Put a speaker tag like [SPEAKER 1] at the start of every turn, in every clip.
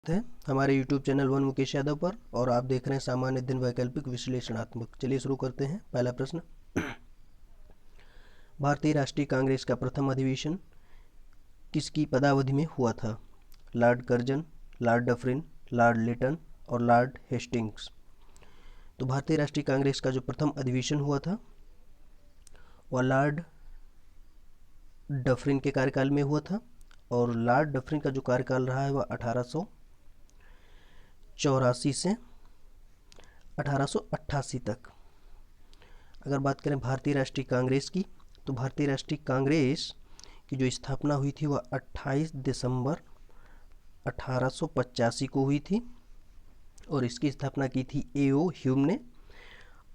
[SPEAKER 1] है हमारे YouTube channel one Mukesh Yadav पर और आप देख रहे हैं सामान्य दिन वैकल्पिक विश्लेषणात्मक। चलिए शुरू करते हैं। पहला प्रश्न, भारतीय राष्ट्रीय कांग्रेस का प्रथम अधिवेशन किसकी पदावधि में हुआ था? Lord Curzon, Lord Dufferin, Lord Lytton और लॉर्ड हेस्टिंग्स। तो भारतीय राष्ट्रीय कांग्रेस का जो प्रथम अधिवेशन हुआ था वह लॉर्ड डफरिन के कार्यकाल में हुआ था और लॉर्ड डफरिन का जो कार्यकाल रहा है वह 1884 से 1888 तक। अगर बात करें भारतीय राष्ट्रीय कांग्रेस की, तो भारतीय राष्ट्रीय कांग्रेस की जो स्थापना हुई थी वह 28 दिसंबर 1885 को हुई थी और इसकी स्थापना की थी A.O. ह्यूम ने।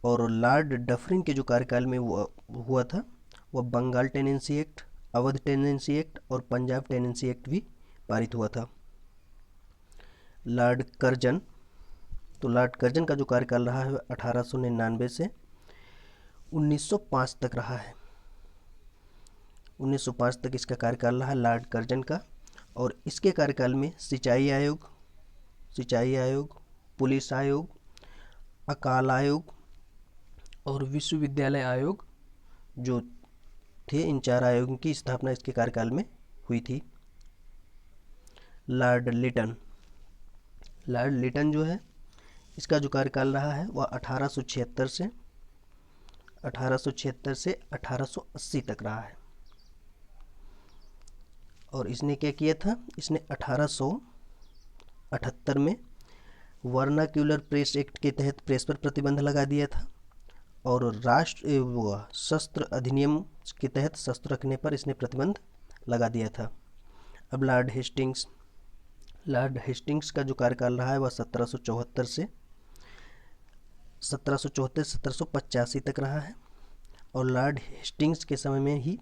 [SPEAKER 1] और लॉर्ड डफरिन के जो कार्यकाल में हुआ था वह Bengal tenancy act, Awadh tenancy act और पंजाब टेनेंसी एक्ट भी पारित हुआ था। लॉर्ड कर्जन, तो लॉर्ड कर्जन का जो कार्यकाल रहा है 1899 से 1905 तक रहा है। 1905 तक इसका कार्यकाल रहा लॉर्ड कर्जन का और इसके कार्यकाल में सिंचाई आयोग, पुलिस आयोग, अकाल आयोग और विश्वविद्यालय आयोग जो थे, इन चार आयोगों की स्थापना इसके कार्यकाल में हुई थी। लॉर्ड लिटन जो है, इसका जो कार्यकाल रहा है वह 1876 से 1880 तक रहा है। और इसने क्या किया था? इसने 1878 में वर्नाक्यूलर प्रेस एक्ट के तहत प्रेस पर प्रतिबंध लगा दिया था और शस्त्र अधिनियम के तहत शस्त्र रखने पर इसने प्रतिबंध लगा दिया था। अब लॉर्ड हेस्टिंग्स का जो कार्यकाल रहा है वह 1774 से 1785 तक रहा है और लॉर्ड हेस्टिंग्स के समय में ही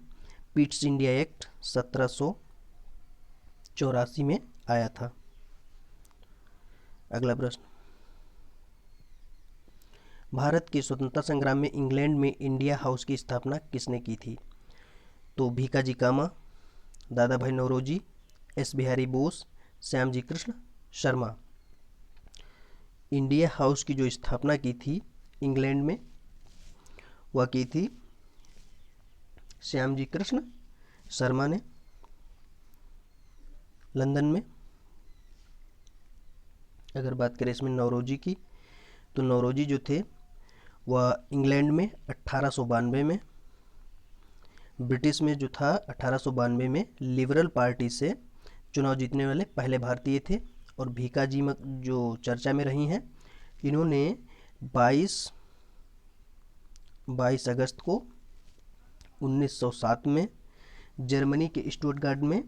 [SPEAKER 1] पीट्स इंडिया एक्ट 1784 में आया था। अगला प्रश्न, भारत के स्वतंत्रता संग्राम में इंग्लैंड में इंडिया हाउस की स्थापना किसने की थी? तो Bhikaji Cama, Dadabhai Naoroji, S Bihari Bose, Shyamji Krishna Sharma. India house की जो स्थापना की थी इंग्लैंड में वह की थी श्यामजी कृष्ण शर्मा ने लंदन में। अगर बात करें इसमें नौरोजी की, तो नौरोजी जो थे वह इंग्लैंड में 1892 में, ब्रिटिश में जो था 1892 में लिबरल पार्टी से चुनाव जीतने वाले पहले भारतीय थे। और भीकाजी जो चर्चा में रही हैं, इन्होंने 22 अगस्त को 1907 में जर्मनी के स्टुटगार्ट में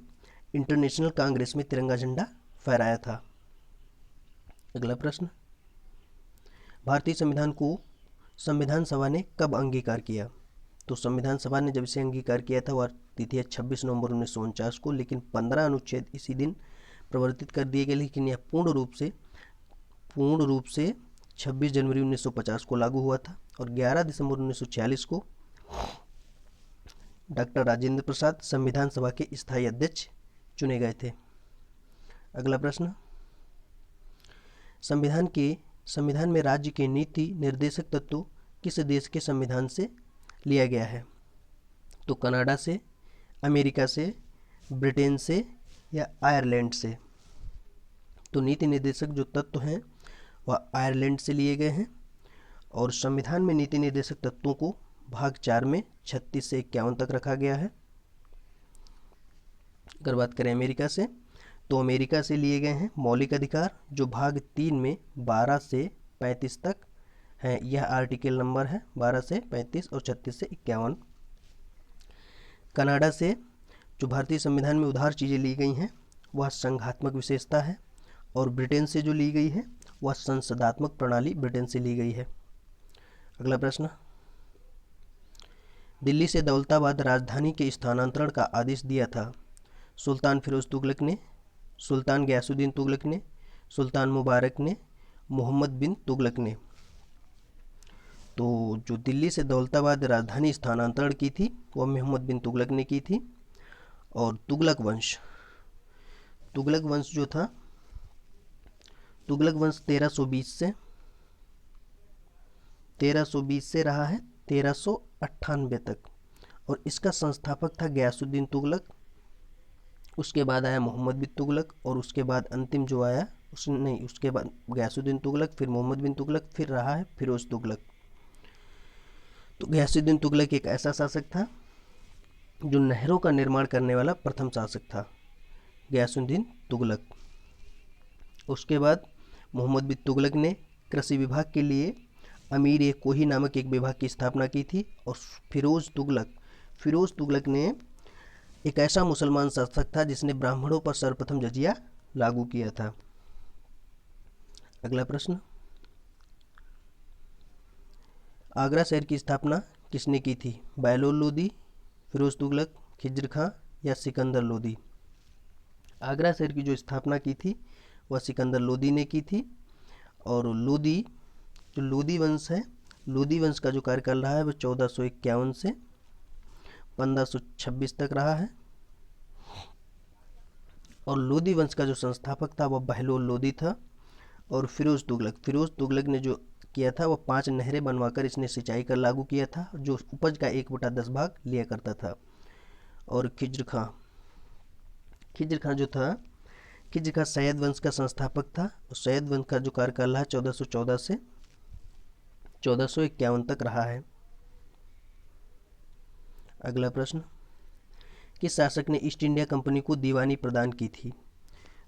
[SPEAKER 1] इंटरनेशनल कांग्रेस में तिरंगा झंडा फहराया था। अगला प्रश्न, भारतीय संविधान को संविधान सभा ने कब अंगीकार किया? तो संविधान सभा ने जब इसे अंगीकार किया था वह तिथि है 26 नवंबर 1949 को, लेकिन 15 अनुच्छेद इसी दिन प्रवर्तित कर दिए गए, लेकिन यह पूर्ण रूप से 26 जनवरी 1950 को लागू हुआ था और 11 दिसंबर 1946 को डॉक्टर राजेंद्र प्रसाद संविधान सभा के स्थायी अध्यक्ष चुने गए थे। अगला प्रश्न, संविधान में राज्य के नीति निर्देशक तत्व किस देश के संविधान से लिया गया है? तो कनाडा से, अमेरिका से, ब्रिटेन से या आयरलैंड से? तो नीति निर्देशक जो तत्व हैं वह आयरलैंड से लिए गए हैं और संविधान में नीति निर्देशक तत्वों को भाग 4 में 36 से 51 तक रखा गया है। अगर बात करें अमेरिका से, तो अमेरिका से लिए गए हैं मौलिक अधिकार जो भाग 3 में 12 से 35 तक है। यह आर्टिकल नंबर है 12 से 35 और 36 से 51। कनाडा से जो भारतीय संविधान में उधार चीज़ें ली गई हैं वह संघात्मक विशेषता है और ब्रिटेन से जो ली गई है वह संसदात्मक प्रणाली ब्रिटेन से ली गई है। अगला प्रश्न, दिल्ली से दौलताबाद राजधानी के स्थानांतरण का आदेश दिया था सुल्तान फिरोज तुगलक ने, सुल्तान गयासुद्दीन तुगलक ने, सुल्तान मुबारक ने, मोहम्मद बिन तुगलक ने? तो जो दिल्ली से दौलताबाद राजधानी स्थानांतरण की थी वह मोहम्मद बिन तुगलक ने की थी। और तुगलक वंश जो था तुगलक वंश 1320 से रहा है 1398 तक, और इसका संस्थापक था गयासुद्दीन तुगलक। उसके बाद आया मोहम्मद बिन तुगलक, और उसके बाद अंतिम जो आया उसके बाद गयासुद्दीन तुगलक, फिर मोहम्मद बिन तुगलक, फिर रहा है फिरोज तुगलक। तो गयासुद्दीन तुगलक एक ऐसा शासक था जो नहरों का निर्माण करने वाला प्रथम शासक था, गयासुद्दीन तुगलक। उसके बाद मोहम्मद बिन तुगलक ने कृषि विभाग के लिए अमीर ए कोही नामक एक विभाग की स्थापना की थी, और फिरोज तुगलक ने एक ऐसा मुसलमान शासक था जिसने ब्राह्मणों पर सर्वप्रथम जजिया लागू किया था। अगला प्रश्न, आगरा शहर की स्थापना किसने की थी? बहलोल लोदी, फिरोज तुगलक, खिज्र खां या सिकंदर लोदी? आगरा शहर की जो स्थापना की थी वह सिकंदर लोदी ने की थी। और लोदी वंश है, लोदी वंश का जो कार्यकाल रहा है वह 1451 से 1526 तक रहा है। और लोदी वंश का जो संस्थापक था वह बहलोल लोदी था। और फिरोज तुगलक ने जो किया था वह 5 नहरें बनवाकर इसने सिंचाई कर लागू किया था, जो उपज का 1/10 भाग लिया करता था। और खिज्र खां सैयद वंश का संस्थापक था, और सैयद वंश का जो कार्यकाल रहा 1414 से 1451 तक रहा है। अगला प्रश्न, किस शासक ने ईस्ट इंडिया कंपनी को दीवानी प्रदान की थी?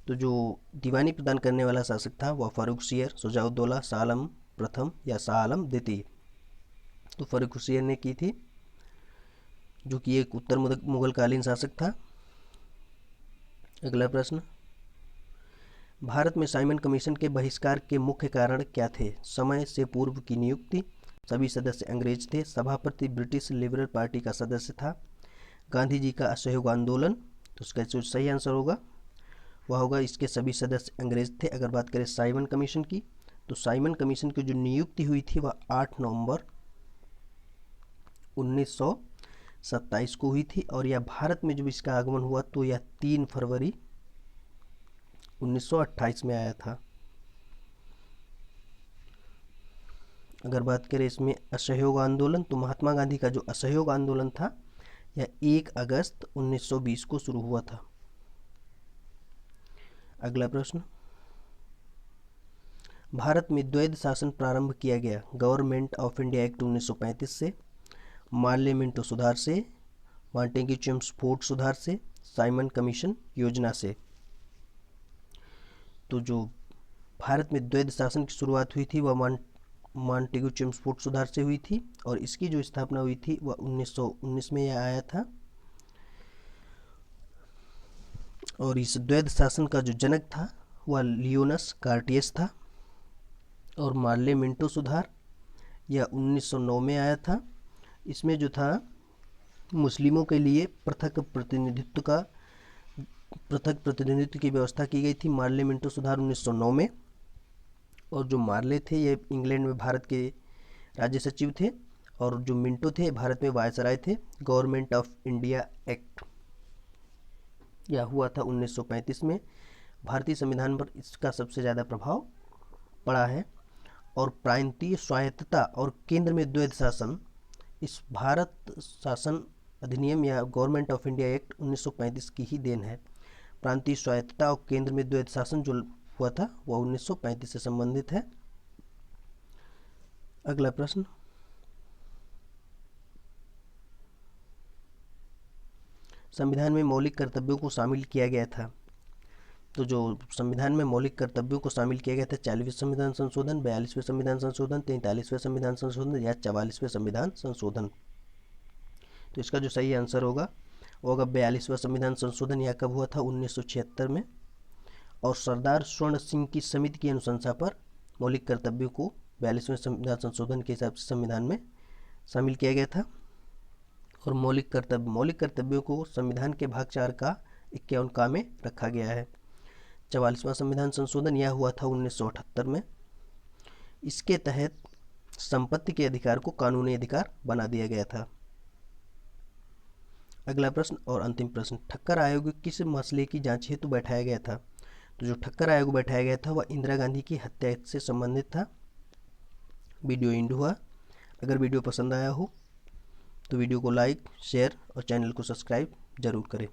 [SPEAKER 1] तो जो दीवानी प्रदान करने वाला शासक था वह फारुखसियर, शुजाउद्दौला, शाह आलम प्रथम या शाह आलम द्वितीय। तो फारुखसियर ने की थी, जो कि एक उत्तर मुगलकालीन शासक था। अगला प्रश्न, भारत में साइमन कमीशन के बहिष्कार के मुख्य कारण क्या थे? समय से पूर्व की नियुक्ति, सभी सदस्य अंग्रेज थे, सभापति ब्रिटिश लिबरल पार्टी का सदस्य था, गांधी जी का असहयोग आंदोलन। तो उसका जो सही आंसर होगा वह होगा इसके सभी सदस्य अंग्रेज थे। अगर बात करें साइमन कमीशन की, तो साइमन कमीशन की जो नियुक्ति हुई थी वह 8 नवंबर 1927 को हुई थी, और यह भारत में जब इसका आगमन हुआ तो यह 3 फरवरी 1928 में आया था। अगर बात करें इसमें असहयोग आंदोलन, तो महात्मा गांधी का जो असहयोग आंदोलन था यह 1 अगस्त 1920 को शुरू हुआ था। अगला प्रश्न, भारत में द्वैध शासन प्रारंभ किया गया गवर्नमेंट ऑफ इंडिया एक्ट 1935 से, मार्ले मिंटो सुधार से, मॉन्टेग्यू चेम्सफोर्ड सुधार से, साइमन कमीशन योजना से? तो जो भारत में द्वैध शासन की शुरुआत हुई थी वह मॉन्टेग्यू चेम्सफोर्ड सुधार से हुई थी, और इसकी जो स्थापना हुई थी वह 1919 में यह आया था। और इस द्वैध शासन का जो जनक था वह लियोनस कार्टियस था। और मार्ले मिंटो सुधार यह 1909 में आया था। इसमें जो था मुस्लिमों के लिए पृथक प्रतिनिधित्व की व्यवस्था की गई थी, मार्ले मिंटो सुधार 1909 में। और जो मार्ले थे ये इंग्लैंड में भारत के राज्य सचिव थे, और जो मिंटो थे भारत में वायसराय थे। गवर्नमेंट ऑफ इंडिया एक्ट यह हुआ था 1935 में। भारतीय संविधान पर इसका सबसे ज़्यादा प्रभाव पड़ा है। और प्रांतीय स्वायत्तता और केंद्र में द्वैध शासन, इस भारत शासन अधिनियम या गवर्नमेंट ऑफ इंडिया एक्ट 1935 की ही देन है। प्रांतीय स्वायत्तता और केंद्र में द्वैध शासन जो हुआ था वह 1935 से संबंधित है। अगला प्रश्न, संविधान में मौलिक कर्तव्यों को शामिल किया गया था। तो जो संविधान में मौलिक कर्तव्यों को शामिल किया गया था 40वें संविधान संशोधन, 42वें संविधान संशोधन, 43वें संविधान संशोधन या 44वें संविधान संशोधन? तो इसका जो सही आंसर होगा वो होगा 42वां संविधान संशोधन। यह कब हुआ था? 1976 में। और सरदार स्वर्ण सिंह की समिति की अनुशंसा पर मौलिक कर्तव्यों को 42वें संविधान संशोधन के हिसाब से संविधान में शामिल किया गया था। और मौलिक कर्तव्यों को संविधान के भाग 4 का 51 का में रखा गया है। 44वां संविधान संशोधन यह हुआ था 1978 में। इसके तहत संपत्ति के अधिकार को कानूनी अधिकार बना दिया गया था। अगला प्रश्न और अंतिम प्रश्न, ठक्कर आयोग किस मसले की जांच हेतु बैठाया गया था? तो जो ठक्कर आयोग बैठाया गया था वह इंदिरा गांधी की हत्या से संबंधित था। वीडियो एंड हुआ। अगर वीडियो पसंद आया हो तो वीडियो को लाइक, शेयर और चैनल को सब्सक्राइब जरूर करें।